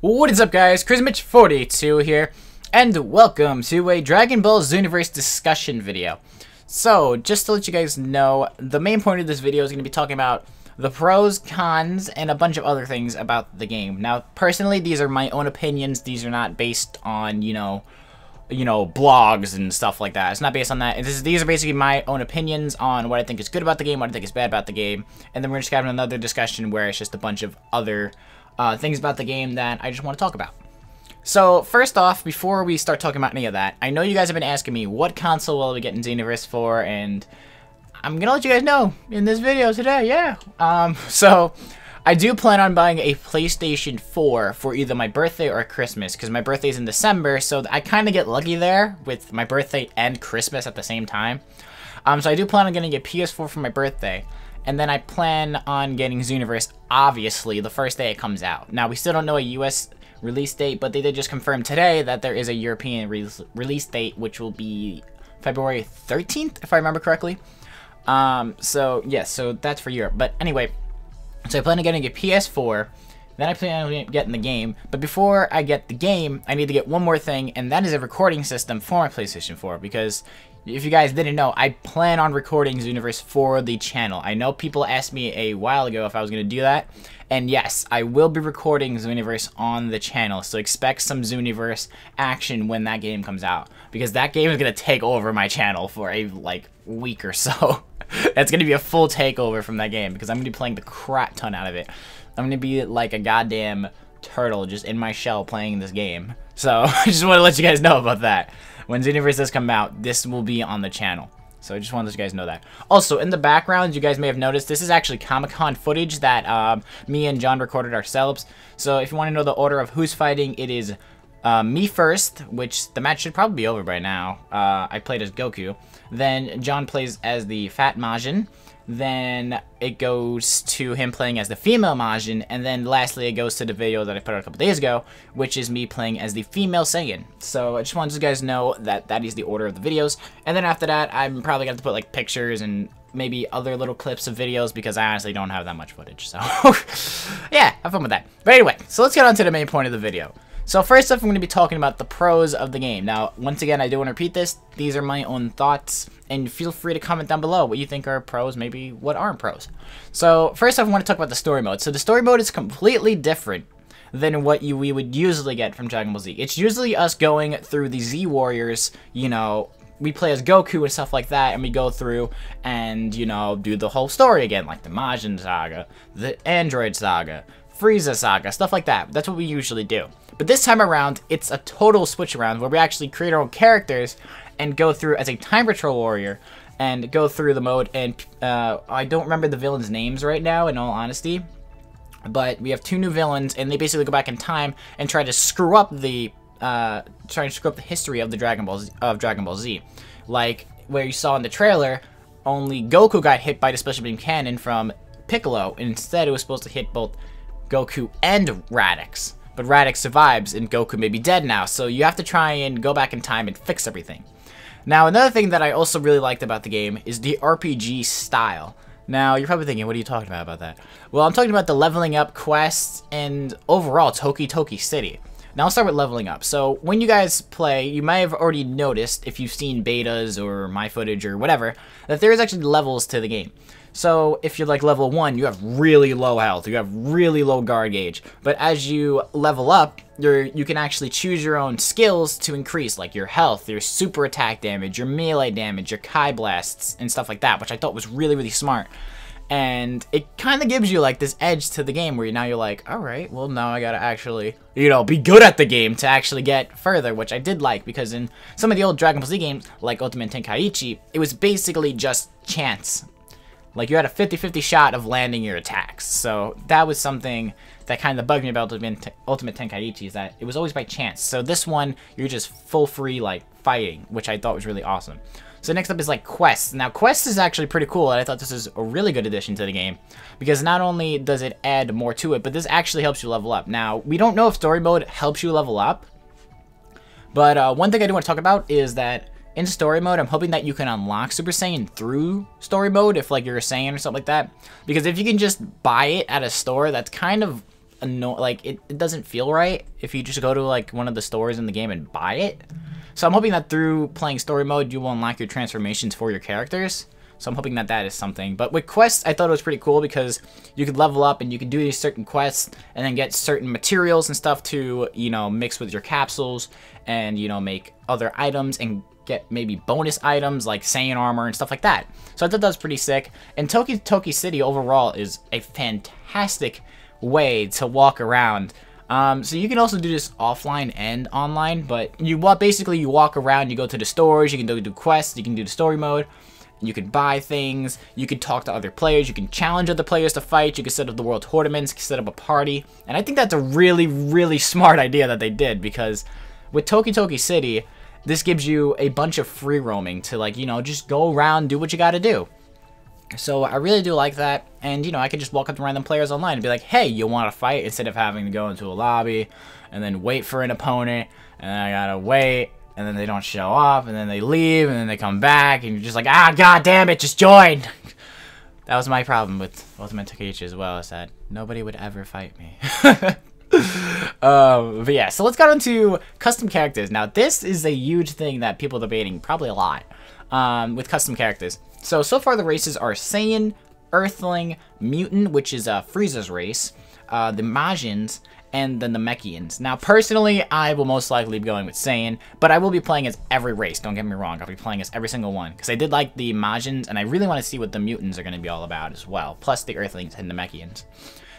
What is up, guys? CrazyMitch42 here, and welcome to a Dragon Ball Xenoverse Discussion video. So, just to let you guys know, the main point of this video is going to be talking about the pros, cons, and a bunch of other things about the game. Now, personally, these are my own opinions. These are not based on, you know, blogs and stuff like that. It's not based on that. These are basically my own opinions on what I think is good about the game, what I think is bad about the game, and then we're just having another discussion where it's just a bunch of other things about the game that I just want to talk about. So, first off, before we start talking about any of that, I know you guys have been asking me what console will I be getting Xenoverse for, and I'm gonna let you guys know in this video today, yeah. So, I do plan on buying a PlayStation 4 for either my birthday or Christmas, because my birthday's in December, so I kind of get lucky there with my birthday and Christmas at the same time. So I do plan on getting a PS4 for my birthday, and then I plan on getting Xenoverse, obviously, the first day it comes out. Now, we still don't know a US release date, but they did just confirm today that there is a European release date, which will be February 13th, if I remember correctly. So, yes, so that's for Europe. But anyway, so I plan on getting a PS4, then I plan on getting the game, but before I get the game, I need to get one more thing, and that is a recording system for my PlayStation 4, because if you guys didn't know, I plan on recording Xenoverse for the channel. I know people asked me a while ago if I was going to do that, and yes, I will be recording Xenoverse on the channel, so expect some Xenoverse action when that game comes out, because that game is going to take over my channel for a, week or so. That's going to be a full takeover from that game, because I'm going to be playing the crap ton out of it. I'm going to be like a goddamn turtle just in my shell playing this game. So, I just want to let you guys know about that. When Xenoverse does come out, this will be on the channel. So I just want to let you guys know that. Also, in the background, you guys may have noticed, this is actually Comic-Con footage that me and John recorded ourselves. So if you want to know the order of who's fighting, it is me first, which the match should probably be over by now. I played as Goku. Then John plays as the Fat Majin. Then it goes to him playing as the female Majin, and then lastly it goes to the video that I put out a couple days ago, which is me playing as the female Saiyan. So I just wanted you guys to know that that is the order of the videos, and then after that I'm probably going to put pictures and maybe other little clips of videos, because I honestly don't have that much footage, so yeah, have fun with that. But anyway, so let's get on to the main point of the video. So first off, I'm going to be talking about the pros of the game. Now, once again, I do want to repeat this. These are my own thoughts, and feel free to comment down below what you think are pros, maybe what aren't pros. So first off, I want to talk about the story mode. So the story mode is completely different than what we would usually get from Dragon Ball Z. It's usually us going through the Z Warriors, you know, we play as Goku and stuff like that, and we go through and, you know, do the whole story again, like the Majin Saga, the Android Saga, Frieza Saga, stuff like that. That's what we usually do. But this time around, it's a total switch around where we actually create our own characters and go through as a Time Patrol Warrior and go through the mode. And I don't remember the villains' names right now, in all honesty. But we have two new villains, and they basically go back in time and try to screw up the history of the Dragon Ball Z. Like where you saw in the trailer, only Goku got hit by the Special Beam Cannon from Piccolo, and instead it was supposed to hit both Goku and Raditz. But Raditz survives, and Goku may be dead now, so you have to try and go back in time and fix everything. Now, another thing that I also really liked about the game is the RPG style. Now, you're probably thinking, what are you talking about that? Well, I'm talking about the leveling up quests and overall Toki Toki City. Now, I'll start with leveling up. So, when you guys play, you might have already noticed, if you've seen betas or my footage or whatever, that there is actually levels to the game. So, if you're like level 1, you have really low health, you have really low guard gauge. But as you level up, you can actually choose your own skills to increase, like your health, your super attack damage, your melee damage, your Kai blasts, and stuff like that, which I thought was really, really smart. And it kind of gives you like this edge to the game where now you're like, alright, well now I gotta actually, you know, be good at the game to actually get further, which I did like, because in some of the old Dragon Ball Z games, like Ultimate Tenkaichi, it was basically just chance. Like, you had a 50-50 shot of landing your attacks. So, that was something that kind of bugged me about Ultimate Tenkaichi, is that it was always by chance. So, this one, you're just full free, like, fighting, which I thought was really awesome. So, next up is, like, quests. Now, quests is actually pretty cool, and I thought this is a really good addition to the game. Because not only does it add more to it, but this actually helps you level up. Now, we don't know if story mode helps you level up. But, one thing I do want to talk about is that in story mode, I'm hoping that you can unlock Super Saiyan through story mode if like you're a Saiyan or something like that. Because if you can just buy it at a store, that's kind of like it doesn't feel right if you just go to like one of the stores in the game and buy it. So I'm hoping that through playing story mode, you will unlock your transformations for your characters. So I'm hoping that that is something. But with quests, I thought it was pretty cool because you could level up and you could do these certain quests and then get certain materials and stuff to, you know, mix with your capsules and, you know, make other items and get maybe bonus items like Saiyan armor and stuff like that. So I thought that was pretty sick. And Toki Toki City overall is a fantastic way to walk around. So you can also do this offline and online, but basically you walk around, you go to the stores, you can do quests, you can do the story mode. You can buy things, you can talk to other players, you can challenge other players to fight, you can set up the world tournaments, you can set up a party. And I think that's a really, really smart idea that they did, because with Toki Toki City, this gives you a bunch of free roaming to, like, you know, just go around, do what you gotta do. So I really do like that, and, you know, I could just walk up to random players online and be like, hey, you want to fight? Instead of having to go into a lobby and then wait for an opponent, and then I gotta wait. And then they don't show up, and then they leave, and then they come back, and you're just like, ah, god damn it, just join! That was my problem with Ultimate Takaichi as well, is that nobody would ever fight me. But yeah, so let's get on to custom characters. Now, this is a huge thing that people are debating probably a lot with custom characters. So far the races are Saiyan, Earthling, Mutant, which is Frieza's race, the Majins, and the Namekians. Now, personally, I will most likely be going with Saiyan, but I will be playing as every race, don't get me wrong. I'll be playing as every single one, because I did like the Majins, and I really want to see what the Mutants are going to be all about as well, plus the Earthlings and Namekians.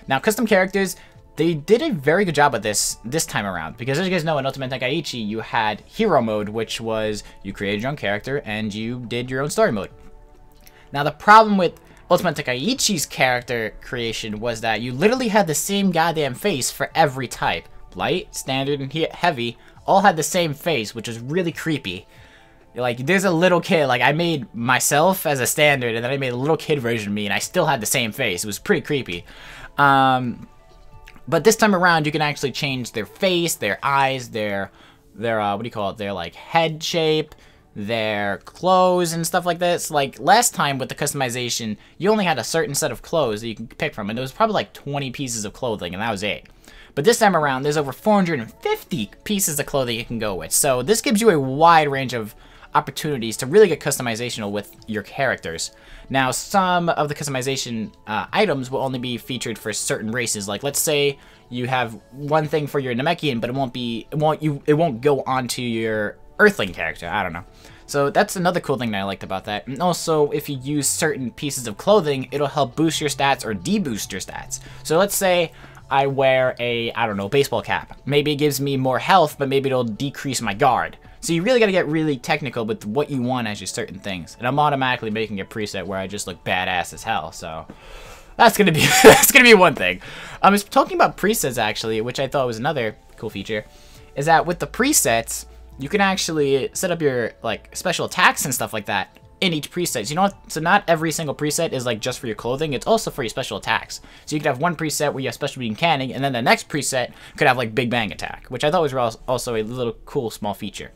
Now, custom characters, they did a very good job of this time around, because as you guys know, in Ultimate Takaichi, you had Hero Mode, which was you created your own character, and you did your own story mode. Now, the problem with Ultimate Takaichi's character creation was that you literally had the same goddamn face for every type. Light, standard, and heavy all had the same face, which is really creepy. Like, there's a little kid, like, I made myself as a standard, and then I made a little kid version of me, and I still had the same face. It was pretty creepy. But this time around, you can actually change their face, their eyes, their what do you call it, their, like, head shape, their clothes and stuff like this. Like last time with the customization, you only had a certain set of clothes that you can pick from, and there was probably like 20 pieces of clothing, and that was it. But this time around, there's over 450 pieces of clothing you can go with. So this gives you a wide range of opportunities to really get customizational with your characters. Now, some of the customization items will only be featured for certain races. Like, let's say you have one thing for your Namekian, but it won't go onto your Earthling character. I don't know. So that's another cool thing that I liked about that. And also, if you use certain pieces of clothing, it'll help boost your stats or deboost your stats. So let's say I wear a, I don't know, baseball cap. Maybe it gives me more health, but maybe it'll decrease my guard. So you really got to get really technical with what you want as your certain things. And I'm automatically making a preset where I just look badass as hell. So that's gonna be one thing. I was talking about presets actually, which I thought was another cool feature, is that with the presets, you can actually set up your like special attacks and stuff like that in each preset. You know what? So not every single preset is like just for your clothing. It's also for your special attacks. So you could have one preset where you have special beam canning, and then the next preset could have like big bang attack, which I thought was also a little cool small feature.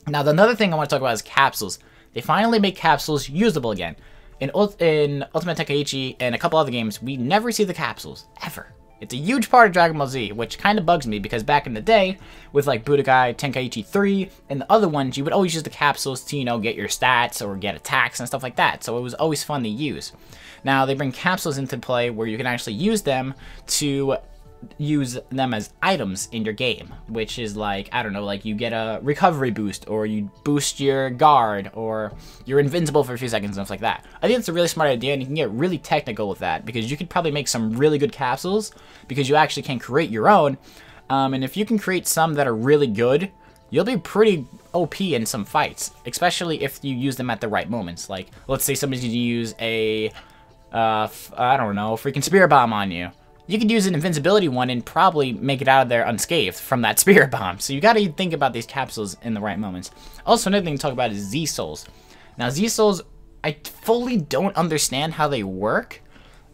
Now, the another thing I want to talk about is capsules. They finally make capsules usable again. In Ultimate Takaichi and a couple other games, we never see the capsules, ever. It's a huge part of Dragon Ball Z, which kind of bugs me because back in the day, with like Budokai Tenkaichi 3 and the other ones, you would always use the capsules to, you know, get your stats or get attacks and stuff like that. So it was always fun to use. Now they bring capsules into play where you can actually use them to use them as items in your game, which is like, I don't know, like you get a recovery boost, or you boost your guard, or you're invincible for a few seconds, and stuff like that. I think it's a really smart idea, and you can get really technical with that, because you could probably make some really good capsules, because you actually can create your own, and if you can create some that are really good, you'll be pretty OP in some fights, especially if you use them at the right moments. Like, let's say somebody's gonna use a, I don't know, freaking spear bomb on you. You could use an invincibility one and probably make it out of there unscathed from that spirit bomb. So you gotta think about these capsules in the right moments. Also, another thing to talk about is Z-Souls. Now, Z-Souls, I fully don't understand how they work,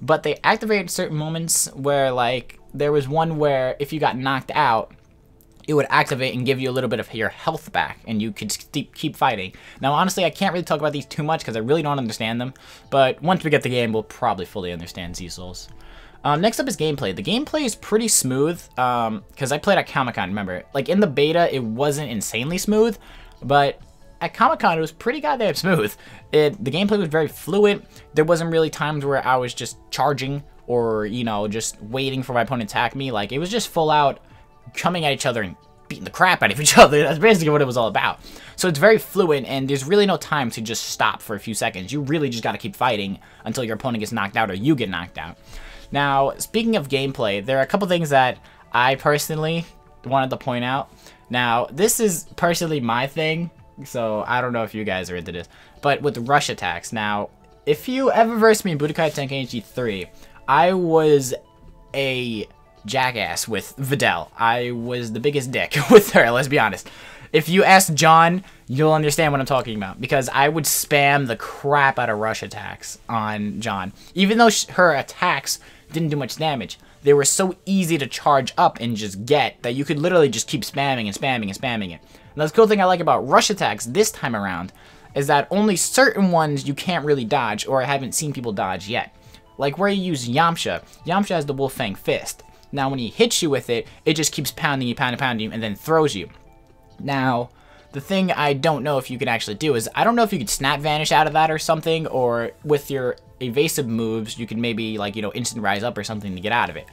but they activate at certain moments where, like, there was one where if you got knocked out, it would activate and give you a little bit of your health back, and you could keep fighting. Now, honestly, I can't really talk about these too much because I really don't understand them, but once we get the game, we'll probably fully understand Z-Souls. Next up is gameplay. The gameplay is pretty smooth, because I played at Comic-Con, remember? Like, in the beta, it wasn't insanely smooth, but at Comic-Con, it was pretty goddamn smooth. The gameplay was very fluid. There wasn't really times where I was just charging or, you know, just waiting for my opponent to attack me. Like, it was just full out coming at each other and beating the crap out of each other. That's basically what it was all about. So it's very fluid, and there's really no time to just stop for a few seconds. You really just got to keep fighting until your opponent gets knocked out or you get knocked out. Now, speaking of gameplay, there are a couple things that I personally wanted to point out. Now, this is personally my thing, so I don't know if you guys are into this, but with rush attacks. Now, if you ever versed me in Budokai Tenkaichi 3, I was a jackass with Videl. I was the biggest dick with her, let's be honest. If you ask John, you'll understand what I'm talking about, because I would spam the crap out of rush attacks on John. Even though her attacks didn't do much damage, they were so easy to charge up and just get that you could literally just keep spamming and spamming and spamming it. And that's the cool thing I like about rush attacks this time around, is that only certain ones you can't really dodge, or I haven't seen people dodge yet. Like where you use Yamcha. Yamcha has the Wolf Fang Fist. Now when he hits you with it, it just keeps pounding you, pounding you, and then throws you. Now, the thing I don't know if you can actually do is, I don't know if you could snap vanish out of that or something, or with your evasive moves, you could maybe, like, you know, instant rise up or something to get out of it.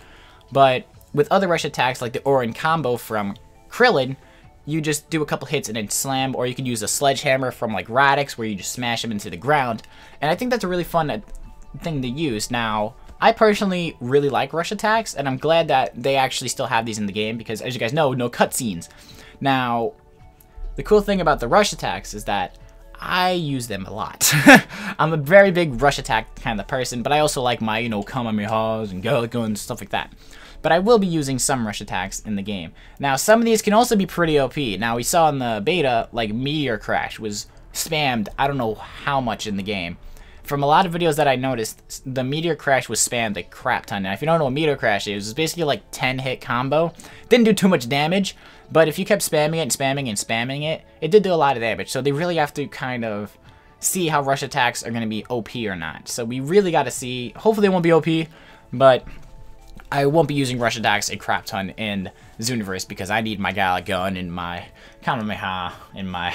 But with other rush attacks, like the Orin combo from Krillin, you just do a couple hits and then slam, or you can use a sledgehammer from, like, Radix, where you just smash him into the ground. And I think that's a really fun thing to use. Now, I personally really like rush attacks, and I'm glad that they actually still have these in the game, because as you guys know, no cutscenes. Now, the cool thing about the rush attacks is that I use them a lot. I'm a very big rush attack kind of person, but I also like my, you know, Kamehamehas and Galico and stuff like that. But I will be using some rush attacks in the game. Now, some of these can also be pretty OP. Now, we saw in the beta, like, Meteor Crash was spammed I don't know how much in the game. From a lot of videos that I noticed, the Meteor Crash was spammed a crap ton. Now, if you don't know what Meteor Crash is, it's basically like 10-hit combo. Didn't do too much damage, but if you kept spamming it and spamming and spamming it, it did do a lot of damage. So they really have to kind of see how rush attacks are going to be OP or not. So we really got to see. Hopefully they won't be OP, but I won't be using rush attacks a crap ton in Xenoverse, because I need my Gala gun and my Kamehameha and my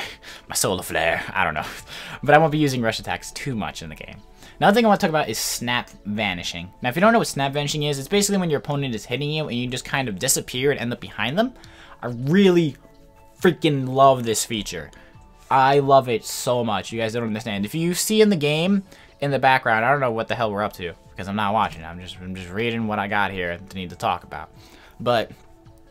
Solar Flare. I don't know. But I won't be using rush attacks too much in the game. Another thing I want to talk about is snap vanishing. Now, if you don't know what snap vanishing is, it's basically when your opponent is hitting you and you just kind of disappear and end up behind them. I really freaking love this feature. I love it so much. You guys don't understand. If you see in the game, in the background, I don't know what the hell we're up to, because I'm not watching. I'm just reading what I got here to need to talk about. But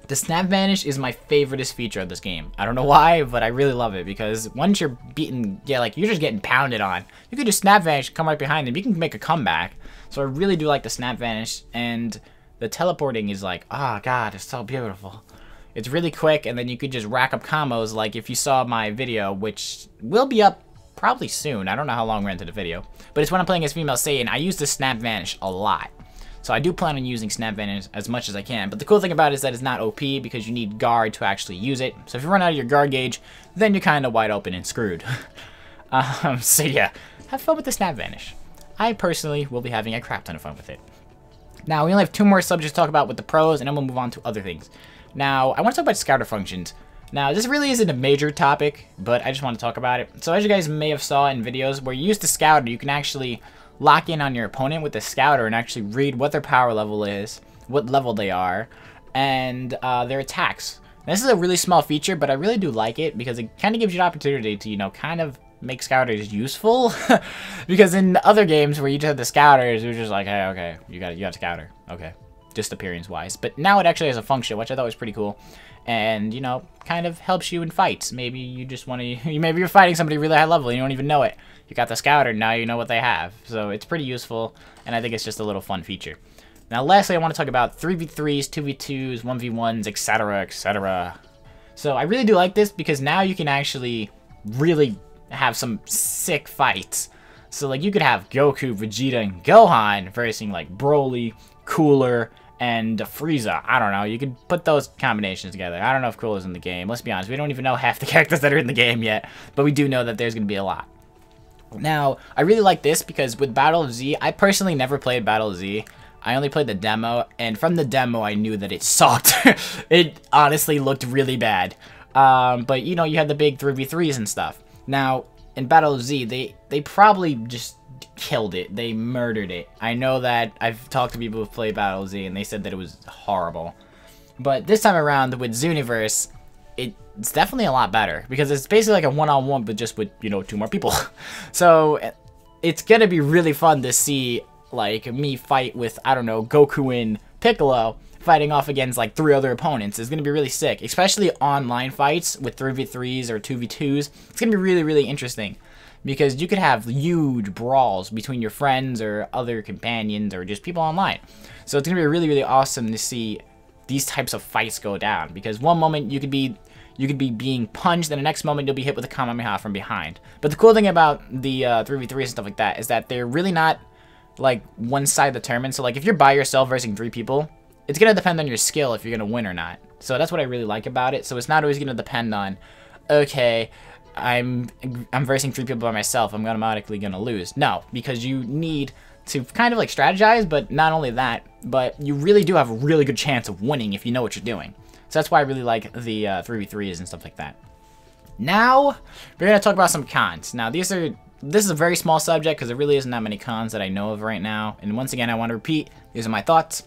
the snap vanish is my favoriteest feature of this game. I don't know why, but I really love it, because once you're beaten, yeah, like you're just getting pounded on, you can just snap vanish, come right behind them. You can make a comeback. So I really do like the snap vanish, and the teleporting is like, oh god, it's so beautiful. It's really quick, and then you could just rack up combos. Like if you saw my video, which will be up probably soon. I don't know how long we're into the video, but it's when I'm playing as female Saiyan. I use the snap vanish a lot. So I do plan on using snap vanish as much as I can. But the cool thing about it is that it's not OP, because you need guard to actually use it. So if you run out of your guard gauge, then you're kind of wide open and screwed. So yeah, have fun with the snap vanish. I personally will be having a crap ton of fun with it. Now, we only have 2 more subjects to talk about with the pros, and then we'll move on to other things. Now, I want to talk about scouter functions. Now, this really isn't a major topic, but I just want to talk about it. So as you guys may have saw in videos, where you use the scouter, you can actually lock in on your opponent with the scouter and actually read what their power level is, what level they are, and their attacks. Now, this is a really small feature, but I really do like it, because it kind of gives you an opportunity to, you know, kind of make scouters useful. Because in other games where you just have the scouters, you're just like, hey, okay, you got a scouter, okay, just appearance wise. But now it actually has a function, which I thought was pretty cool, and you know, kind of helps you in fights. Maybe you just want to, maybe you're fighting somebody really high level and you don't even know it. You got the scouter, now you know what they have. So it's pretty useful, and I think it's just a little fun feature. Now lastly, I want to talk about 3v3s, 2v2s, 1v1s, etc, etc. So I really do like this, because now you can actually really have some sick fights. So like you could have Goku, Vegeta, and Gohan versing like Broly, Cooler, and Frieza. I don't know. You could put those combinations together. I don't know if Cooler's in the game. Let's be honest. We don't even know half the characters that are in the game yet. But we do know that there's going to be a lot. Now, I really like this because with Battle of Z, I personally never played Battle of Z. I only played the demo, and from the demo, I knew that it sucked. It honestly looked really bad. But, you know, you had the big 3v3s and stuff. Now, in Battle Z, they probably just killed it. They murdered it. I know that I've talked to people who played Battle Z, and they said that it was horrible. But this time around, with Xenoverse, it's definitely a lot better. Because it's basically like a one-on-one, but just with, you know, 2 more people. So, it's gonna be really fun to see, like, me fight with, I don't know, Goku and Piccolo fighting off against, like, 3 other opponents. It's gonna be really sick. Especially online fights with 3v3s or 2v2s. It's gonna be really, really interesting. Because you could have huge brawls between your friends or other companions or just people online. So it's gonna be really, really awesome to see these types of fights go down. Because one moment you could be being punched, and the next moment you'll be hit with a Kamehameha from behind. But the cool thing about the 3v3s and stuff like that is that they're really not like one side determined. So like if you're by yourself versus 3 people, it's gonna depend on your skill if you're gonna win or not. So that's what I really like about it. So it's not always gonna depend on, okay, I'm versing 3 people by myself, I'm automatically gonna lose. No, because you need to kind of like strategize, but not only that, but you really do have a really good chance of winning if you know what you're doing. So that's why I really like the 3v3s and stuff like that. Now, we're gonna talk about some cons. Now, this is a very small subject because there really isn't that many cons that I know of right now. And once again, I want to repeat, these are my thoughts.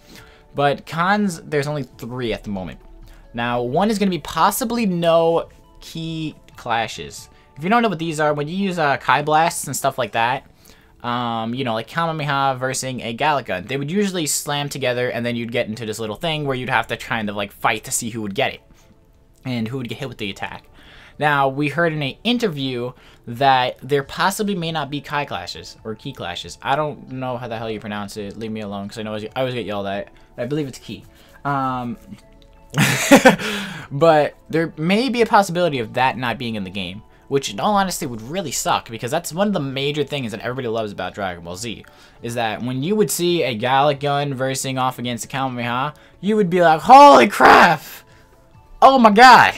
But cons, there's only 3 at the moment. Now, one is gonna be possibly no key clashes. If you don't know what these are, when you use Kai Blasts and stuff like that, you know, like Kamehameha versus a Gallic Gun, they would usually slam together, and then you'd get into this little thing where you'd have to kind of like fight to see who would get it and who would get hit with the attack. Now, we heard in an interview that there possibly may not be Kai clashes or key clashes. I don't know how the hell you pronounce it. Leave me alone, because I know I always get yelled at. I believe it's key. But there may be a possibility of that not being in the game, which in all honesty would really suck, because that's one of the major things that everybody loves about Dragon Ball Z, is that when you would see a Gallic Gun versing off against a Kamehameha, you would be like, holy crap! Oh my god!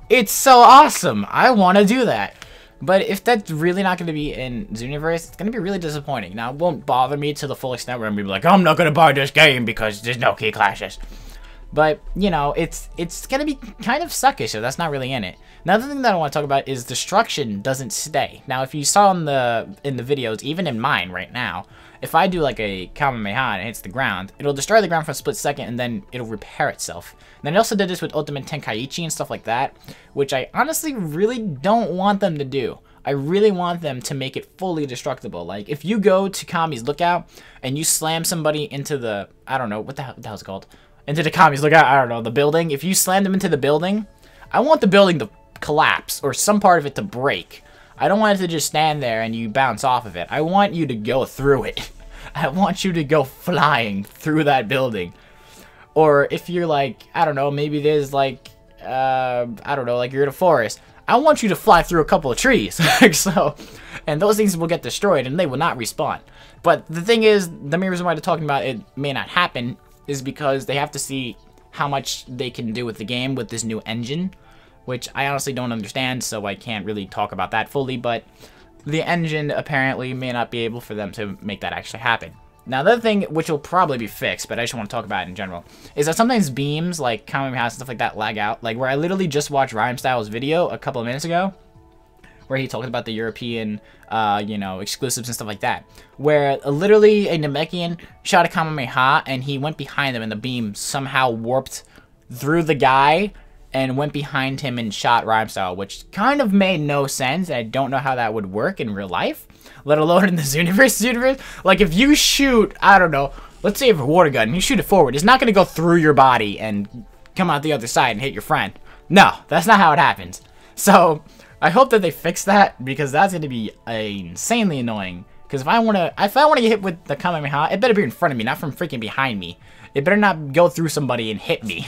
It's so awesome! I want to do that! But if that's really not going to be in Xenoverse, it's going to be really disappointing. Now, it won't bother me to the full extent where I'm going to be like, I'm not going to buy this game because there's no key clashes. But, you know, it's going to be kind of suckish, so that's not really in it. Another thing that I want to talk about is destruction doesn't stay. Now, if you saw in the videos, even in mine right now, if I do like a Kamehameha and it hits the ground, it'll destroy the ground for a split second and then it'll repair itself. And then I also did this with Ultimate Tenkaichi and stuff like that, which I honestly really don't want them to do. I really want them to make it fully destructible. Like, if you go to Kami's Lookout and you slam somebody into the, I don't know, what the hell is it called? Into the Kami's Lookout, I don't know, the building. If you slam them into the building, I want the building to collapse or some part of it to break. I don't want it to just stand there and you bounce off of it. I want you to go through it. I want you to go flying through that building. Or if you're like, I don't know, maybe there's like, I don't know, like you're in a forest. I want you to fly through a couple of trees. So, and those things will get destroyed and they will not respawn. But the thing is, the main reason why they're talking about it may not happen is because they have to see how much they can do with the game with this new engine, which I honestly don't understand, so I can't really talk about that fully, but the engine apparently may not be able for them to make that actually happen. Now, the other thing, which will probably be fixed, but I just want to talk about it in general, is that sometimes beams, like Kamehameha and stuff like that, lag out. Like, where I literally just watched Rhymestyle's video a couple of minutes ago, where he talked about the European, you know, exclusives and stuff like that. Where literally a Namekian shot a Kamehameha and he went behind him and the beam somehow warped through the guy and went behind him and shot Rhymestyle, which kind of made no sense. I don't know how that would work in real life, let alone in the Xenoverse. Like, if you shoot, I don't know, let's say you have a water gun and you shoot it forward, it's not going to go through your body and come out the other side and hit your friend. No, that's not how it happens. So I hope that they fix that, because that's going to be insanely annoying. Because if I want to get hit with the Kamehameha, it better be in front of me, not from freaking behind me. It better not go through somebody and hit me.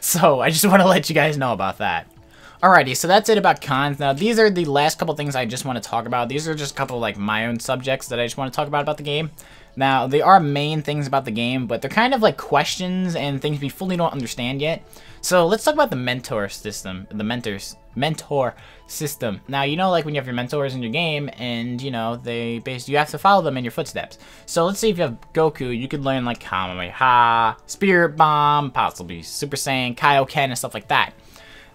So I just want to let you guys know about that. Alrighty, so that's it about cons. Now, these are the last couple things I just want to talk about. These are just a couple, like, my own subjects that I just want to talk about the game. Now, they are main things about the game, but they're kind of like questions and things we fully don't understand yet. So, let's talk about the mentor system. The mentor system. Now, you know, like, when you have your mentors in your game, and, you know, you have to follow them in your footsteps. So, let's say if you have Goku, you could learn, like, Kamehameha, Spirit Bomb, possibly Super Saiyan, Kaioken, and stuff like that.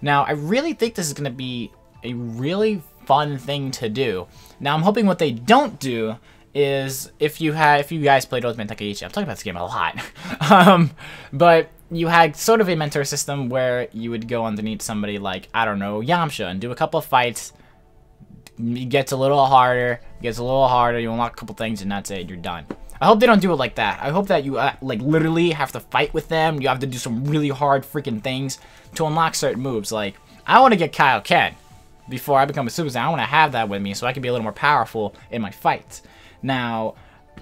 Now, I really think this is going to be a really fun thing to do. Now, I'm hoping what they don't do is, if you guys played Ultimate Takaichi, I'm talking about this game a lot, but you had sort of a mentor system where you would go underneath somebody like, I don't know, Yamcha, and do a couple of fights. It gets a little harder, you unlock a couple things, and that's it, you're done. I hope they don't do it like that. I hope that you, like, literally have to fight with them. You have to do some really hard freaking things to unlock certain moves. Like, I want to get Kaioken before I become a Super Saiyan. I want to have that with me so I can be a little more powerful in my fights. Now,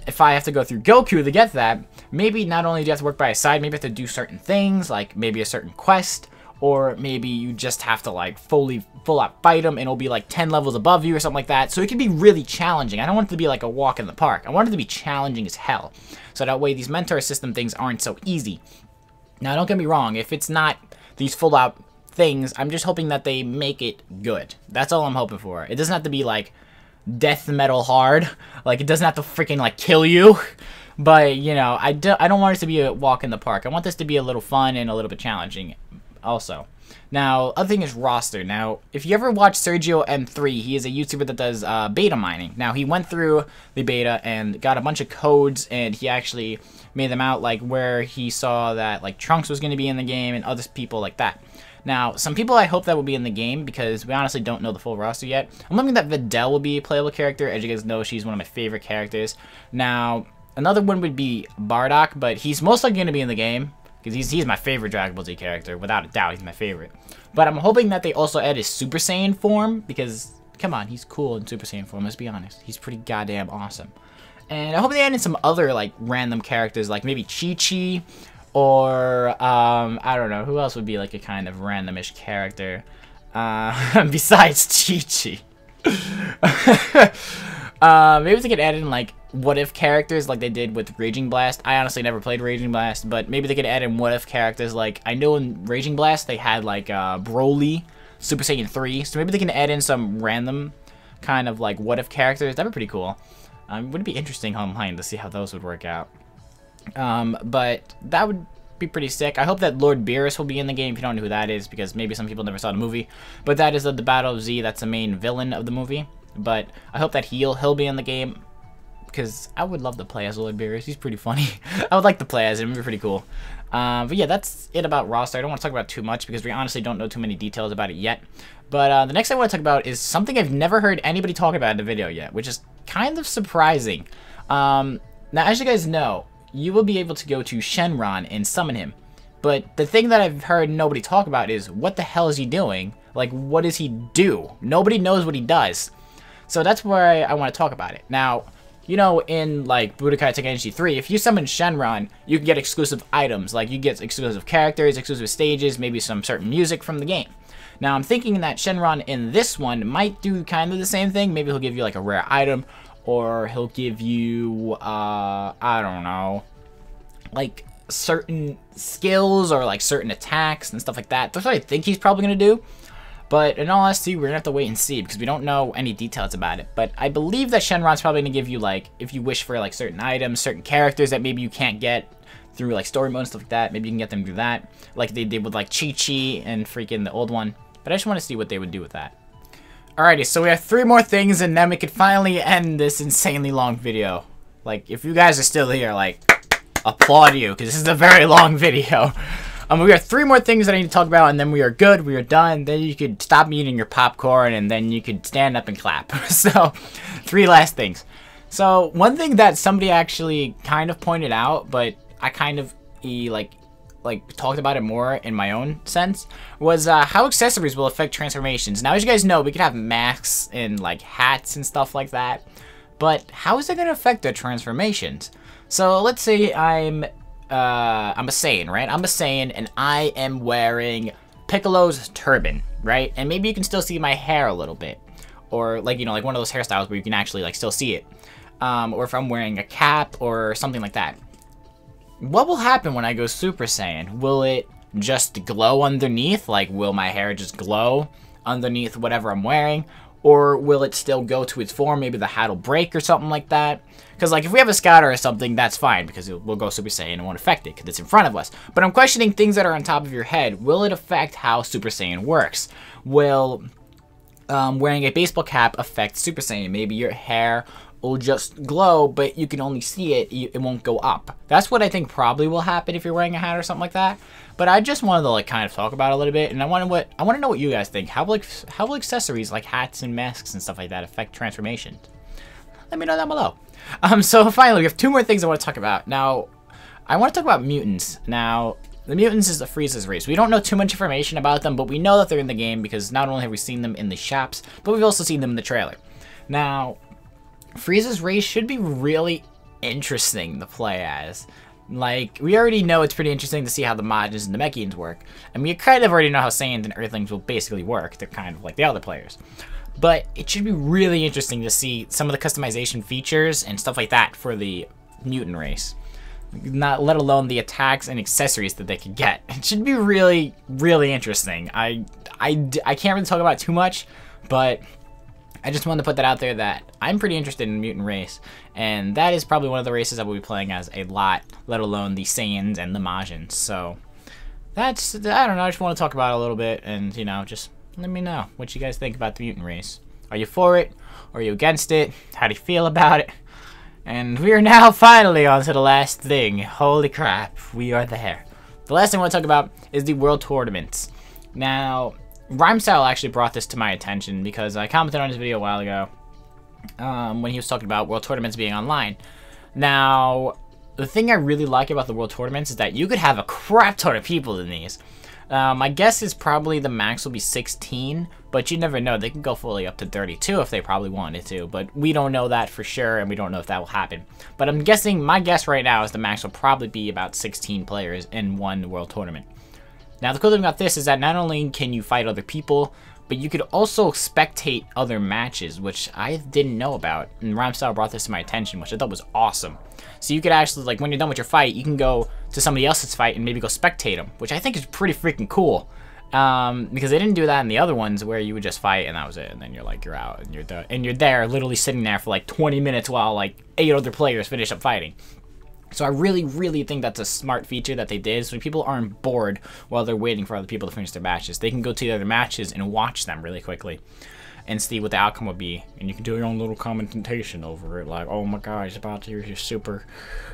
if I have to go through Goku to get that, maybe not only do you have to work by his side, maybe you have to do certain things, like maybe a certain quest, or maybe you just have to, like, full out fight him, and it'll be like 10 levels above you or something like that. So it can be really challenging. I don't want it to be like a walk in the park. I want it to be challenging as hell. So that way these mentor system things aren't so easy. Now, don't get me wrong. If it's not these full out things, I'm just hoping that they make it good. That's all I'm hoping for. It doesn't have to be like death metal hard. Like, it doesn't have to freaking, like, kill you. But, you know, I don't want it to be a walk in the park. I want this to be a little fun and a little bit challenging also. Now, other thing is roster. Now, if you ever watch Sergio M3, he is a YouTuber that does beta mining. Now, he went through the beta and got a bunch of codes, and he actually made them out, like, where he saw that, like, Trunks was going to be in the game and other people like that. Now, some people I hope that will be in the game, because we honestly don't know the full roster yet. I'm hoping that Videl will be a playable character. As you guys know, she's one of my favorite characters. Now, another one would be Bardock, but he's most likely going to be in the game, because he's my favorite Dragon Ball Z character. Without a doubt, he's my favorite. But I'm hoping that they also add his Super Saiyan form, because, come on, he's cool in Super Saiyan form, let's be honest. He's pretty goddamn awesome. And I hope they add in some other, like, random characters, like maybe Chi-Chi, or, I don't know, who else would be, like, a kind of randomish character, besides Chi-Chi? Maybe they could add in, like, what-if characters like they did with Raging Blast. I honestly never played Raging Blast, but maybe they could add in what-if characters. Like, I know in Raging Blast they had, like, Broly, Super Saiyan 3, so maybe they can add in some random kind of, like, what-if characters. That'd be pretty cool. Would be interesting online to see how those would work out. But that would be pretty sick. I hope that Lord Beerus will be in the game, if you don't know who that is, because maybe some people never saw the movie. But that is the Battle of Z. That's the main villain of the movie. But I hope that he'll be in the game, because I would love to play as Lord Beerus. He's pretty funny. I would like to play as him. It would be pretty cool. But yeah, that's it about roster. I don't want to talk about too much, because we honestly don't know too many details about it yet. But the next thing I want to talk about is something I've never heard anybody talk about in the video yet, which is kind of surprising. Now, as you guys know, you will be able to go to Shenron and summon him. But the thing that I've heard nobody talk about is, what the hell is he doing? Like, what does he do? Nobody knows what he does. So that's where I want to talk about it. Now, you know, in, like, Budokai Tenkaichi 3, if you summon Shenron, you can get exclusive items. Like, you get exclusive characters, exclusive stages, maybe some certain music from the game. Now, I'm thinking that Shenron in this one might do kind of the same thing. Maybe he'll give you, like, a rare item, or he'll give you, I don't know, like, certain skills, or, like, certain attacks and stuff like that. That's what I think he's probably going to do. But in all honesty, we're going to have to wait and see, because we don't know any details about it. But I believe that Shenron's probably going to give you, like, if you wish for, like, certain items, certain characters that maybe you can't get through, like, story mode and stuff like that. Maybe you can get them through that, like they did with, like, Chi-Chi and freaking the old one. But I just want to see what they would do with that. Alrighty, so we have 3 more things, and then we could finally end this insanely long video. Like, if you guys are still here, like, applaud you, because this is a very long video. We have 3 more things that I need to talk about, and then we are good, we are done. Then you could stop eating your popcorn, and then you could stand up and clap. So, 3 last things. So, one thing that somebody actually kind of pointed out, but I kind of, like talked about it more in my own sense, was how accessories will affect transformations. Now, as you guys know, we could have masks and, like, hats and stuff like that, but how is it going to affect their transformations? So, let's say I'm a Saiyan, right? I'm a Saiyan, and I am wearing Piccolo's turban, right? And maybe you can still see my hair a little bit. Or like, you know, like one of those hairstyles where you can actually like still see it. Or if I'm wearing a cap or something like that. What will happen when I go Super Saiyan? Will it just glow underneath? Like, will my hair just glow underneath whatever I'm wearing? Or will it still go to its form? Maybe the hat will break or something like that. Because, like, if we have a scouter or something, that's fine. Because we'll go Super Saiyan and it won't affect it. Because it's in front of us. But I'm questioning things that are on top of your head. Will it affect how Super Saiyan works? Will wearing a baseball cap affect Super Saiyan? Maybe your hair will just glow, but you can only see it. It won't go up. That's what I think probably will happen if you're wearing a hat or something like that. But I just wanted to like kind of talk about it a little bit, and I want to know what you guys think. How will accessories like hats and masks and stuff like that affect transformations? Let me know down below. So finally, we have 2 more things I want to talk about. Now, I want to talk about mutants. Now, the mutants is the Frieza's race. We don't know too much information about them, but we know that they're in the game because not only have we seen them in the shops, but we've also seen them in the trailer. Now, Frieza's race should be really interesting to play as. Like, we already know it's pretty interesting to see how the Majins and the Mechians work. And we kind of already know how Saiyans and Earthlings will basically work. They're kind of like the other players. But it should be really interesting to see some of the customization features and stuff like that for the mutant race. Not let alone the attacks and accessories that they could get. It should be really, really interesting. I can't really talk about it too much, but I just wanted to put that out there that I'm pretty interested in mutant race, and that is probably one of the races I will be playing as a lot, let alone the Saiyans and the Majins. So that's, I don't know, I just want to talk about it a little bit, and you know, just let me know what you guys think about the mutant race. Are you for it? Are you against it? How do you feel about it? And we are now finally on to the last thing. Holy crap, we are there. The last thing I want to talk about is the World Tournaments. Now, Rhymestyle actually brought this to my attention because I commented on his video a while ago when he was talking about World Tournaments being online. Now, the thing I really like about the World Tournaments is that you could have a crap ton of people in these. My guess is probably the max will be 16, but you never know. They can go fully up to 32 if they probably wanted to, but we don't know that for sure, and we don't know if that will happen. But I'm guessing, my guess right now is the max will probably be about 16 players in one World Tournament. Now, the cool thing about this is that not only can you fight other people, but you could also spectate other matches, which I didn't know about. And Rhymestyle brought this to my attention, which I thought was awesome. So you could actually, like, when you're done with your fight, you can go to somebody else's fight and maybe go spectate them, which I think is pretty freaking cool. Because they didn't do that in the other ones where you would just fight and that was it. And then you're like, you're out and you're there literally sitting there for like 20 minutes while like 8 other players finish up fighting. So I really, really think that's a smart feature that they did, so people aren't bored while they're waiting for other people to finish their matches. They can go to the other matches and watch them really quickly and see what the outcome would be. And you can do your own little commentation over it, like, oh my god, he's about to use his super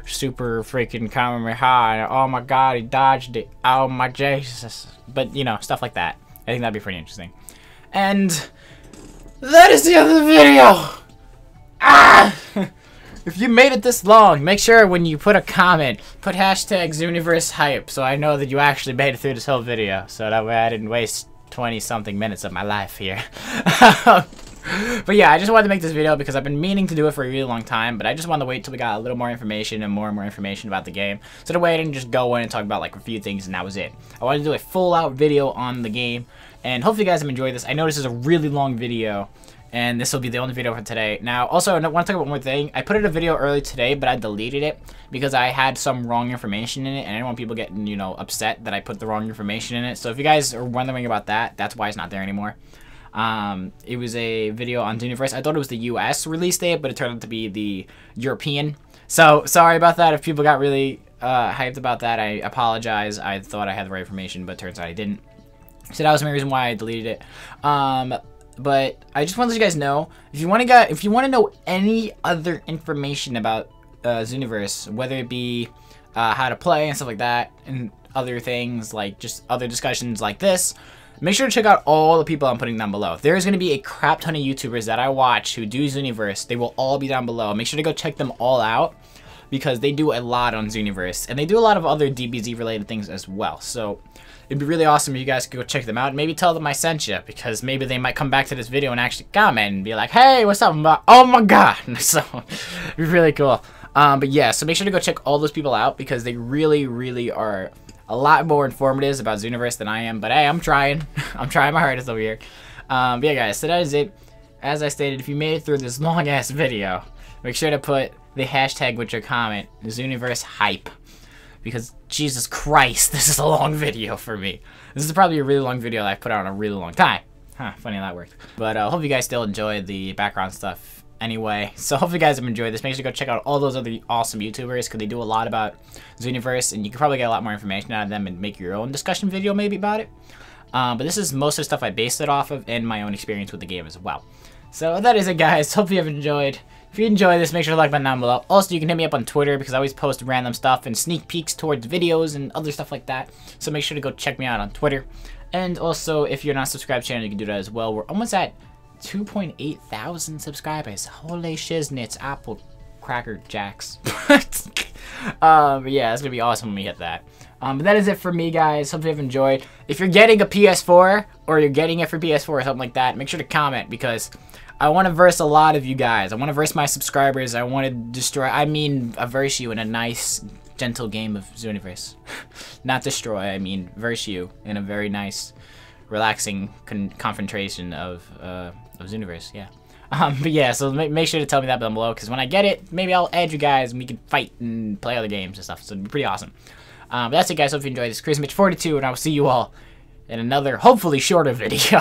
freaking Kamehameha. Oh my god, he dodged it. Oh my Jesus. But, you know, stuff like that. I think that'd be pretty interesting. And that is the end of the video! Ah! If you made it this long, make sure when you put a comment, put hashtag Xenoverse Hype so I know that you actually made it through this whole video. So that way I didn't waste 20-something minutes of my life here. But yeah, I just wanted to make this video because I've been meaning to do it for a really long time, but I just wanted to wait till we got a little more information and more information about the game. So that way I didn't just go in and talk about like a few things and that was it. I wanted to do a full-out video on the game, and hopefully you guys have enjoyed this. I know this is a really long video, and this will be the only video for today. Now, also, I want to talk about one more thing. I put in a video early today, but I deleted it because I had some wrong information in it, and I didn't want people getting, you know, upset that I put the wrong information in it. So if you guys are wondering about that, that's why it's not there anymore. It was a video on Xenoverse. I thought it was the US release date, but it turned out to be the European. So, sorry about that if people got really hyped about that. I apologize. I thought I had the right information, but turns out I didn't. So that was the main reason why I deleted it. But I just want to let you guys know, if you want to know any other information about Xenoverse, whether it be how to play and stuff like that, and other things like just other discussions like this, make sure to check out all the people I'm putting down below. There's going to be a crap ton of YouTubers that I watch who do Xenoverse. They will all be down below. Make sure to go check them all out because they do a lot on Xenoverse, and they do a lot of other DBZ related things as well. So it'd be really awesome if you guys could go check them out and maybe tell them I sent you, because maybe they might come back to this video and actually comment and be like, hey, what's up? Oh my god. So it'd be really cool. But yeah, so make sure to go check all those people out because they really, really are a lot more informative about Xenoverse than I am. But hey, I'm trying. I'm trying my hardest over here. But yeah, guys, so that is it. As I stated, if you made it through this long-ass video, make sure to put the hashtag with your comment, Xenoverse hype. Because, Jesus Christ, this is a long video for me. This is probably a really long video that I've put out in a really long time. Huh, funny how that worked. But hope you guys still enjoy the background stuff anyway. So hopefully you guys have enjoyed this. Make sure to go check out all those other awesome YouTubers because they do a lot about Xenoverse, and you can probably get a lot more information out of them and make your own discussion video maybe about it. But this is most of the stuff I based it off of and my own experience with the game as well. So that is it, guys. Hope you have enjoyed. If you enjoyed this, make sure to like button down below. Also, you can hit me up on Twitter because I always post random stuff and sneak peeks towards videos and other stuff like that. So make sure to go check me out on Twitter. And also, if you're not subscribed to the channel, you can do that as well. We're almost at 2.8 thousand subscribers. Holy shiznits, apple cracker jacks. Yeah, it's gonna be awesome when we hit that. But that is it for me, guys. Hope you have enjoyed. If you're getting a PS4 or you're getting it for PS4 or something like that, make sure to comment because I want to verse a lot of you guys. I want to verse my subscribers. I want to destroy, verse you in a nice, gentle game of Xenoverse. Not destroy, I mean verse you in a very nice, relaxing confrontation of Xenoverse, yeah. But yeah, so make sure to tell me that down below, because when I get it, maybe I'll add you guys and we can fight and play other games and stuff, so it'd be pretty awesome. But that's it, guys. Hope you enjoyed this. Chris Mitch 42, and I will see you all in another, hopefully shorter video.